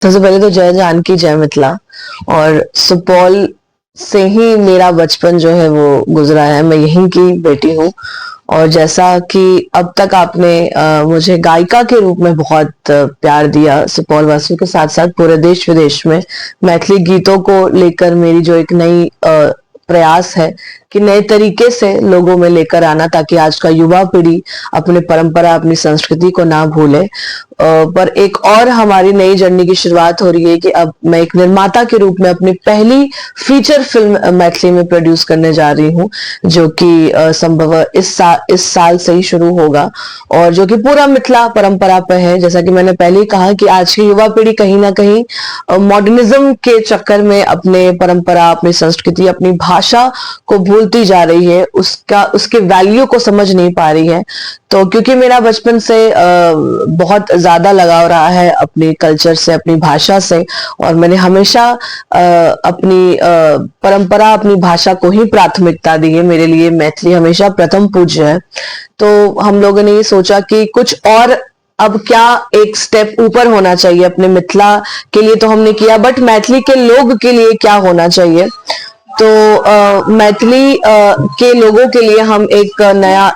सबसे पहले तो जय जानकी जय मिथिला। और सुपौल से ही मेरा बचपन जो है वो गुजरा है, मैं यहीं की बेटी हूँ। और जैसा कि अब तक आपने मुझे गायिका के रूप में बहुत प्यार दिया, सुपौल वासियों के साथ साथ पूरे देश विदेश में मैथिली गीतों को लेकर मेरी जो एक नई प्रयास है कि नए तरीके से लोगों में लेकर आना, ताकि आज का युवा पीढ़ी अपनी परंपरा अपनी संस्कृति को ना भूले। पर एक और हमारी नई जर्नी की शुरुआत हो रही है कि अब मैं एक निर्माता के रूप में अपनी पहली फीचर फिल्म मैथिली में प्रोड्यूस करने जा रही हूँ, जो कि संभव इस साल से ही शुरू होगा और जो कि पूरा मिथिला परंपरा पे है। जैसा कि मैंने पहले ही कहा कि आज की युवा पीढ़ी कहीं ना कहीं मॉडर्निज्म के चक्कर में अपने परंपरा अपनी संस्कृति अपनी भाषा को भूलती जा रही है, उसके वैल्यू को समझ नहीं पा रही है। तो क्योंकि मेरा बचपन से बहुत ज्यादा लगाव रहा है अपनी कल्चर से अपनी भाषा से, और मैंने हमेशा अपनी परंपरा अपनी भाषा को ही प्राथमिकता दी है। मेरे लिए मैथिली हमेशा प्रथम पूज्य है। तो हम लोगों ने ये सोचा कि कुछ और अब क्या एक स्टेप ऊपर होना चाहिए अपने मिथिला के लिए, तो हमने किया, बट मैथिली के लोग के लिए क्या होना चाहिए। तो मैथिली के लोगों के लिए हम एक नया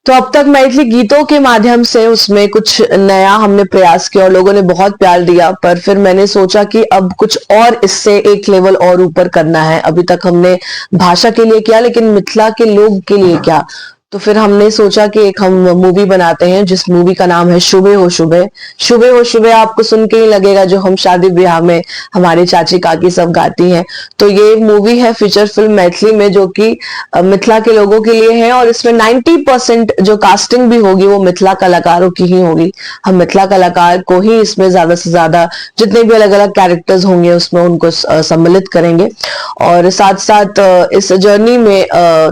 तो अब तक मैथिली गीतों के माध्यम से उसमें कुछ नया हमने प्रयास किया और लोगों ने बहुत प्यार दिया। पर फिर मैंने सोचा कि अब कुछ और इससे एक लेवल और ऊपर करना है। अभी तक हमने भाषा के लिए किया, लेकिन मिथिला के लोग के लिए क्या। तो फिर हमने सोचा कि एक हम मूवी बनाते हैं जिस मूवी का नाम है शुभे हो शुभे। शुभे हो शुभे आपको सुन के ही लगेगा जो हम शादी ब्याह में हमारी चाची काकी सब गाती हैं। तो ये मूवी है फीचर फिल्म मैथिली में, जो कि मिथिला के लोगों के लिए है। और इसमें 90% जो कास्टिंग भी होगी वो मिथिला कलाकारों की ही होगी। हम मिथिला कलाकार को ही इसमें ज्यादा से ज्यादा जितने भी अलग अलग कैरेक्टर्स होंगे उसमें उनको सम्मिलित करेंगे। और साथ साथ इस जर्नी में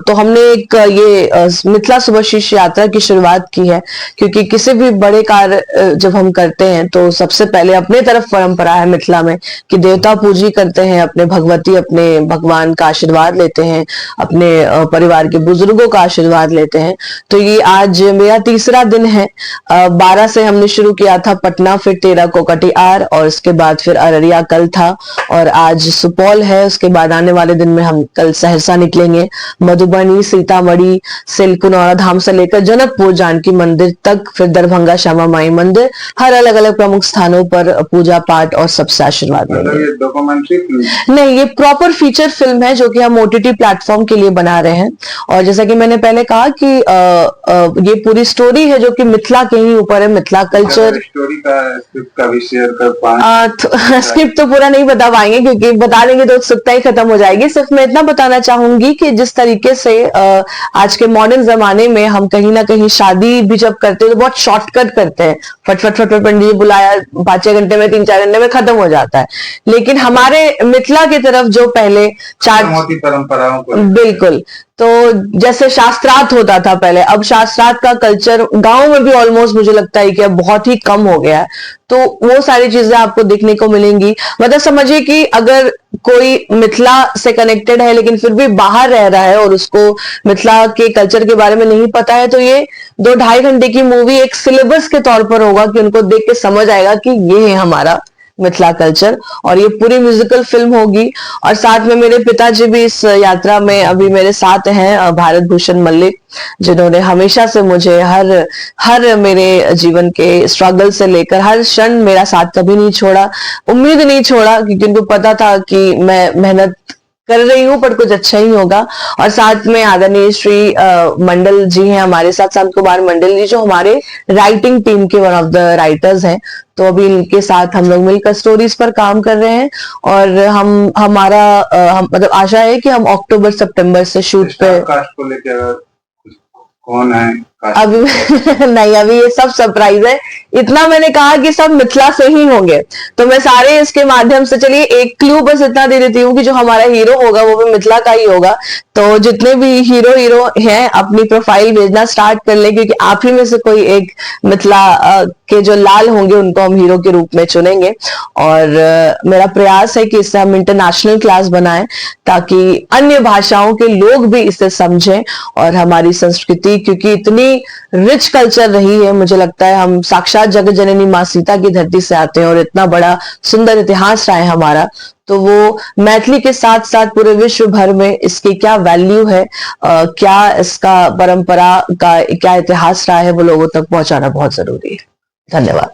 तो हमने एक ये मिथिला शुभाशीष यात्रा की शुरुआत की है, क्योंकि किसी भी बड़े कार्य जब हम करते हैं तो सबसे पहले अपने तरफ परंपरा है मिथिला में कि देवता पूजी करते हैं, अपने भगवती अपने भगवान का आशीर्वाद लेते हैं, अपने परिवार के बुजुर्गों का आशीर्वाद लेते हैं। तो ये आज मेरा तीसरा दिन है। 12 से हमने शुरू किया था पटना, फिर 13 को कटिहार और उसके बाद फिर अररिया कल था, और आज सुपौल है। उसके बाद आने वाले दिन में हम कल सहरसा निकलेंगे, मधुबनी सीतामढ़ी सिलकुनौरा धाम से लेकर जनकपुर जानकी मंदिर तक, फिर दरभंगा श्यामा माई मंदिर, हर अलग अलग प्रमुख स्थानों पर पूजा पाठ और सबसे आशीर्वाद लेंगे। ये डॉक्यूमेंट्री फिल्म नहीं, ये प्रॉपर फीचर फिल्म है जो कि हम ओटीटी प्लेटफॉर्म के लिए बना रहे हैं। और जैसा कि मैंने पहले कहा कि ये पूरी स्टोरी है जो कि मिथिला के ही ऊपर है, मिथिला कल्चर। स्टोरी का स्क्रिप्ट का भी शेयर कर पाएं? स्क्रिप्ट तो पूरा नहीं बता पाएंगे क्योंकि बता देंगे तो उत्सुकता ही खत्म हो जाएगी। सिर्फ मैं इतना बताना चाहूंगी कि जिस तरीके से आज के मॉडर्न जमाने में हम कहीं ना कहीं शादी भी जब करते हैं तो बहुत शॉर्टकट करते हैं, फटफट फटफट पंडित जी बुलाया 5-6 घंटे में 3-4 घंटे में खत्म हो जाता है। लेकिन हमारे मिथिला की तरफ जो पहले 4 परंपराओं को बिल्कुल, तो जैसे शास्त्रार्थ होता था पहले, अब शास्त्रार्थ का कल्चर गांव में भी ऑलमोस्ट मुझे लगता है कि अब बहुत ही कम हो गया है। तो वो सारी चीजें आपको देखने को मिलेंगी। मतलब समझिए कि अगर कोई मिथिला से कनेक्टेड है लेकिन फिर भी बाहर रह रहा है और उसको मिथिला के कल्चर के बारे में नहीं पता है, तो ये 2-2.5 घंटे की मूवी एक सिलेबस के तौर पर होगा कि उनको देख के समझ आएगा कि ये है हमारा मिथिला कल्चर। और ये पूरी म्यूजिकल फिल्म होगी। और साथ में मेरे पिताजी भी इस यात्रा में अभी मेरे साथ हैं, भारत भूषण मल्लिक, जिन्होंने हमेशा से मुझे हर मेरे जीवन के स्ट्रगल से लेकर हर क्षण मेरा साथ कभी नहीं छोड़ा, उम्मीद नहीं छोड़ा, क्योंकि उनको पता था कि मैं मेहनत कर रही हूँ पर कुछ अच्छा ही होगा। और साथ में आदरणीय श्री मंडल जी हैं हमारे साथ, संत कुमार मंडल जी, जो हमारे राइटिंग टीम के वन ऑफ द राइटर्स हैं। तो अभी इनके साथ हम लोग मिलकर स्टोरीज पर काम कर रहे हैं। और हमारा मतलब आशा है कि हम अक्टूबर सितंबर से शूट पे कास्ट को लेकर कौन है अभी नहीं, अभी ये सब सरप्राइज है। इतना मैंने कहा कि सब मिथिला से ही होंगे, तो मैं सारे इसके माध्यम से, चलिए एक क्लू बस इतना दे देती हूँ कि जो हमारा हीरो होगा वो भी मिथिला का ही होगा। तो जितने भी हीरो हैं अपनी प्रोफाइल भेजना स्टार्ट कर ले, क्योंकि आप ही में से कोई एक मिथिला के जो लाल होंगे उनको हम हीरो के रूप में चुनेंगे। और मेरा प्रयास है कि इससे हम इंटरनेशनल क्लास बनाएं, ताकि अन्य भाषाओं के लोग भी इसे समझें और हमारी संस्कृति, क्योंकि इतनी इतनी रिच कल्चर रही है, मुझे लगता है हम साक्षात जगत जननी माँ सीता की धरती से आते हैं और इतना बड़ा सुंदर इतिहास रहा है हमारा, तो वो मैथिली के साथ साथ पूरे विश्व भर में इसकी क्या वैल्यू है, क्या इसका परंपरा का क्या इतिहास रहा है, वो लोगों तक पहुंचाना बहुत जरूरी है। धन्यवाद।